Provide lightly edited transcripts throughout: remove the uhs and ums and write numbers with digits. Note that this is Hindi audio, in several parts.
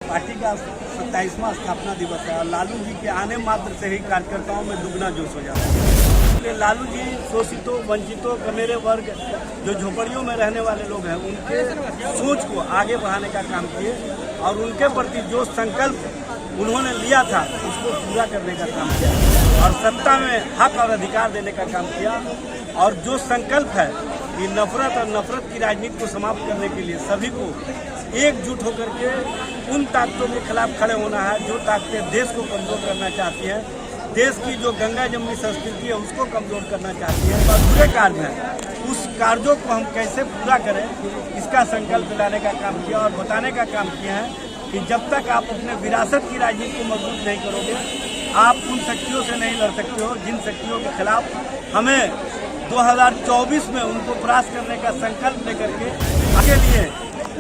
पार्टी का 27वां स्थापना दिवस है और लालू जी के आने मात्र से ही कार्यकर्ताओं में दुगना जोश हो जाता है। इसलिए लालू जी शोषितों, वंचितों, कमेरे वर्ग, जो झोपड़ियों में रहने वाले लोग हैं, उनके सोच को आगे बढ़ाने का काम किए और उनके प्रति जो संकल्प उन्होंने लिया था उसको पूरा करने का काम किया और सत्ता में हक और अधिकार देने का काम किया। और जो संकल्प है कि नफरत और नफरत की राजनीति को समाप्त करने के लिए सभी को एकजुट होकर के उन ताकतों के खिलाफ खड़े होना है जो ताकतें देश को कमजोर करना चाहती हैं, देश की जो गंगा जमुनी संस्कृति है उसको कमजोर करना चाहती है। और पूरे कार्य हैं, उस कार्यों को हम कैसे पूरा करें इसका संकल्प दिलाने का काम किया और बताने का काम किया है कि जब तक आप अपने विरासत की राजनीति को मजबूत नहीं करोगे, आप उन शक्तियों से नहीं लड़ सकते हो जिन शक्तियों के खिलाफ हमें 2024 में उनको परास्त करने का संकल्प लेकर के आगे लिए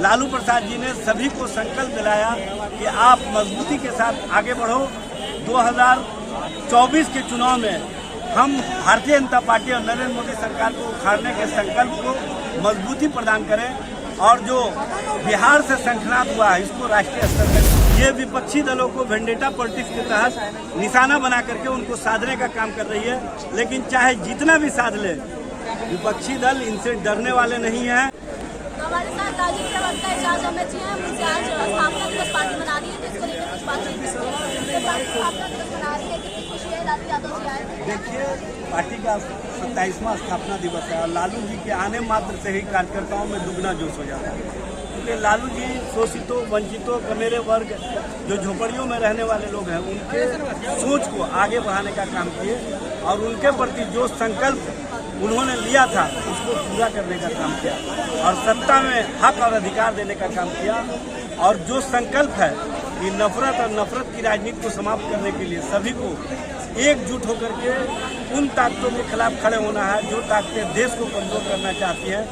लालू प्रसाद जी ने सभी को संकल्प दिलाया कि आप मजबूती के साथ आगे बढ़ो। 2024 के चुनाव में हम भारतीय जनता पार्टी और नरेंद्र मोदी सरकार को उखाड़ने के संकल्प को मजबूती प्रदान करें और जो बिहार से शंखनाद हुआ है इसको राष्ट्रीय स्तर तक, ये विपक्षी दलों को वेंडेटा पॉलिटिक्स के तहत निशाना बना करके उनको साधने का काम कर रही है। लेकिन चाहे जितना भी साध ले, विपक्षी दल इनसे डरने वाले नहीं हैं। हमारे साथ राजीव प्रवक्ता एजाज अहमद जी हैं। उनसे आज स्थापना दिवस पार्टी मना रही है, जिसको लेकर कुछ बातचीत स्थापना दिवस मना रही है, कितनी खुशी है लालू यादव जी आए। देखिए, पार्टी का 27वां स्थापना दिवस है और लालू जी के आने मात्र से ही कार्यकर्ताओं में दुगना जोश हो जाता है। क्योंकि लालू जी शोषितों, वंचितों, कमेरे वर्ग, जो झोपड़ियों में रहने वाले लोग हैं, उनके सोच को आगे बढ़ाने का काम किए और उनके प्रति जो संकल्प उन्होंने लिया था उसको पूरा करने का काम किया और सत्ता में हक और अधिकार देने का काम किया। और जो संकल्प है कि नफरत और नफरत की राजनीति को समाप्त करने के लिए सभी को एकजुट होकर के उन ताकतों के खिलाफ खड़े होना है जो ताकतें देश को कमजोर करना चाहती हैं,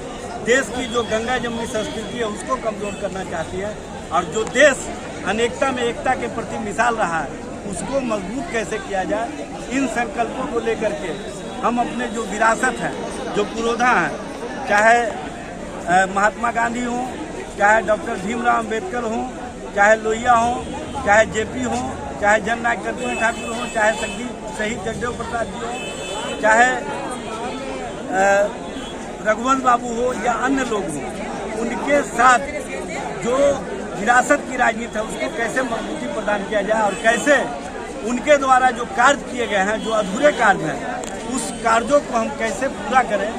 देश की जो गंगा जमुनी संस्कृति है उसको कमजोर करना चाहती है और जो देश अनेकता में एकता के प्रति मिसाल रहा है उसको मजबूत कैसे किया जाए, इन संकल्पों को लेकर के हम अपने जो विरासत है, जो पुरोधा है, चाहे महात्मा गांधी हों, चाहे डॉक्टर भीमराव अम्बेडकर हों, चाहे लोहिया हों, चाहे जेपी हों, चाहे जननायक कर्पूरी ठाकुर हों, चाहे शहीद जगदेव प्रसाद जी हों, चाहे रघुवंश बाबू हो या अन्य लोग हों, उनके साथ जो विरासत की राजनीति है उसको कैसे मजबूती प्रदान किया जाए और कैसे उनके द्वारा जो कार्य किए गए हैं, जो अधूरे कार्य हैं, उस कार्यों को हम कैसे पूरा करें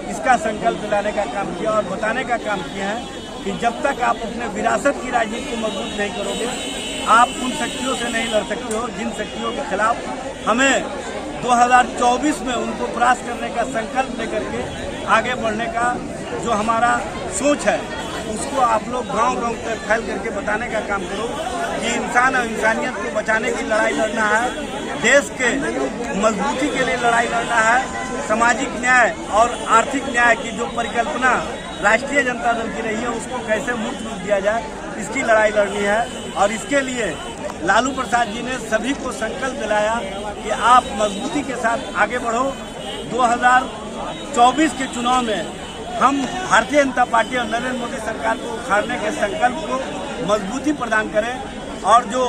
इसका संकल्प दिलाने का काम किया और बताने का काम किया है कि जब तक आप अपने विरासत की राजनीति को मजबूत नहीं करोगे, आप उन शक्तियों से नहीं लड़ सकते हो जिन शक्तियों के खिलाफ हमें 2024 में उनको परास्त करने का संकल्प लेकर के आगे बढ़ने का जो हमारा सोच है उसको आप लोग गांव-गांव तक फैल करके बताने का काम करो कि इंसान और इंसानियत को बचाने की लड़ाई लड़ना है, देश के मजबूती के लिए लड़ाई लड़ना है, सामाजिक न्याय और आर्थिक न्याय की जो परिकल्पना राष्ट्रीय जनता दल की रही है उसको कैसे मूर्त रूप दिया जाए, इसकी लड़ाई लड़नी है। और इसके लिए लालू प्रसाद जी ने सभी को संकल्प दिलाया कि आप मजबूती के साथ आगे बढ़ो। 2024 के चुनाव में हम भारतीय जनता पार्टी और नरेंद्र मोदी सरकार को उखाड़ने के संकल्प को मजबूती प्रदान करें और जो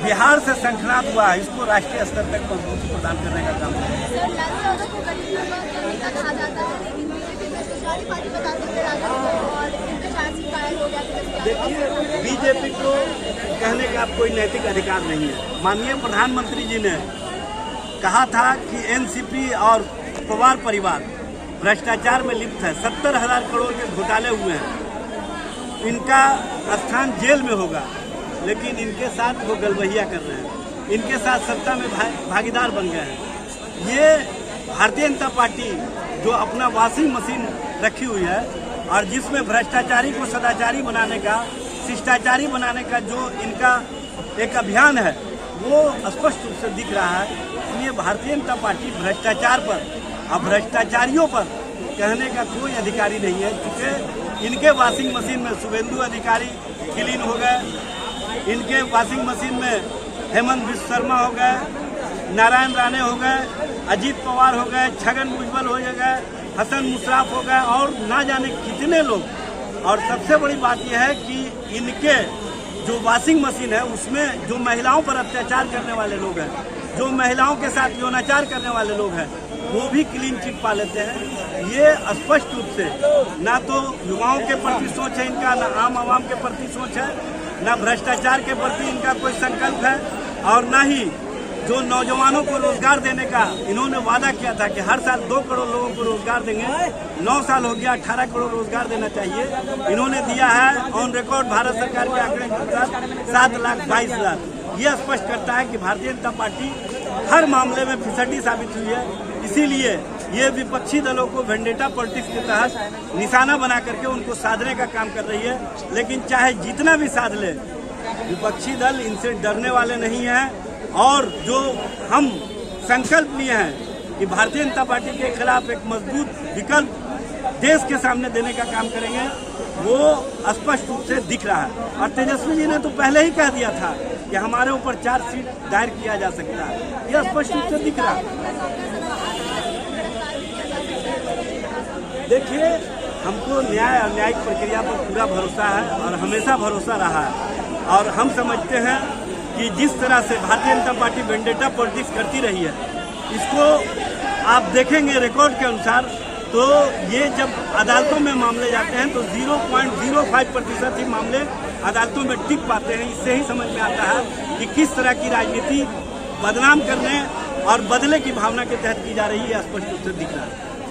बिहार से शंखनाद हुआ है इसको राष्ट्रीय स्तर तक मजबूती प्रदान करने का काम करें। देखिए, बीजेपी को कहने का कोई नैतिक अधिकार नहीं है। माननीय प्रधानमंत्री जी ने कहा था कि एनसीपी और पवार परिवार भ्रष्टाचार में लिप्त है, 70,000 करोड़ के घोटाले हुए हैं, इनका स्थान जेल में होगा, लेकिन इनके साथ वो गलबहिया कर रहे हैं, इनके साथ सत्ता में भागीदार बन गए हैं। ये भारतीय जनता पार्टी जो अपना वॉशिंग मशीन रखी हुई है और जिसमें भ्रष्टाचारी को सदाचारी बनाने का, शिष्टाचारी बनाने का जो इनका एक अभियान है वो स्पष्ट रूप से दिख रहा है। इसलिए भारतीय जनता पार्टी भ्रष्टाचार पर और भ्रष्टाचारियों पर कहने का कोई अधिकारी नहीं है, क्योंकि इनके वॉशिंग मशीन में शुभेंदु अधिकारी क्लीन हो गए, इनके वॉशिंग मशीन में हेमंत बिश्व शर्मा हो गए, नारायण राणे हो गए, अजीत पवार हो गए, छगन भुजबल हो गए, हसन मुशर्रफ हो गए और ना जाने कितने लोग। और सबसे बड़ी बात यह है कि इनके जो वॉशिंग मशीन है उसमें जो महिलाओं पर अत्याचार करने वाले लोग हैं, जो महिलाओं के साथ यौनाचार करने वाले लोग हैं, वो भी क्लीन चिट पा लेते हैं। ये स्पष्ट रूप से ना तो युवाओं के प्रति सोच है इनका, ना आम आवाम के प्रति सोच है, ना भ्रष्टाचार के प्रति इनका कोई संकल्प है, और ना ही जो नौजवानों को रोजगार देने का इन्होंने वादा किया था कि हर साल 2 करोड़ लोगों को रोजगार देंगे। 9 साल हो गया, 18 करोड़ रोजगार देना चाहिए, इन्होंने दिया है ऑन रिकॉर्ड भारत सरकार के आंकड़े के अनुसार 7,22,00,000। यह स्पष्ट करता है कि भारतीय जनता पार्टी हर मामले में फिसड्डी साबित हुई है। इसीलिए ये विपक्षी दलों को वेंडेटा पॉलिटिक्स के तहत निशाना बना करके उनको साधने का काम कर रही है। लेकिन चाहे जितना भी साध ले, विपक्षी दल इनसे डरने वाले नहीं हैं, और जो हम संकल्प लिए हैं कि भारतीय जनता पार्टी के खिलाफ एक मजबूत विकल्प देश के सामने देने का काम करेंगे, वो स्पष्ट रूप से दिख रहा है। और तेजस्वी जी ने तो पहले ही कह दिया था कि हमारे ऊपर चार्जशीट दायर किया जा सकता है, यह स्पष्ट रूप से दिख रहा है। देखिए, हमको न्याय और न्यायिक प्रक्रिया पर पूरा भरोसा है और हमेशा भरोसा रहा है, और हम समझते हैं कि जिस तरह से Bharatiya Janata party vendetta politics करती रही है, इसको आप देखेंगे रिकॉर्ड के अनुसार, तो ये जब अदालतों में मामले जाते हैं तो 0.05% ही मामले अदालतों में टिक पाते हैं। इससे ही समझ में आता है कि किस तरह की राजनीति बदनाम करने और बदले की भावना के तहत की जा रही है, स्पष्ट रूप से दिख रहा है।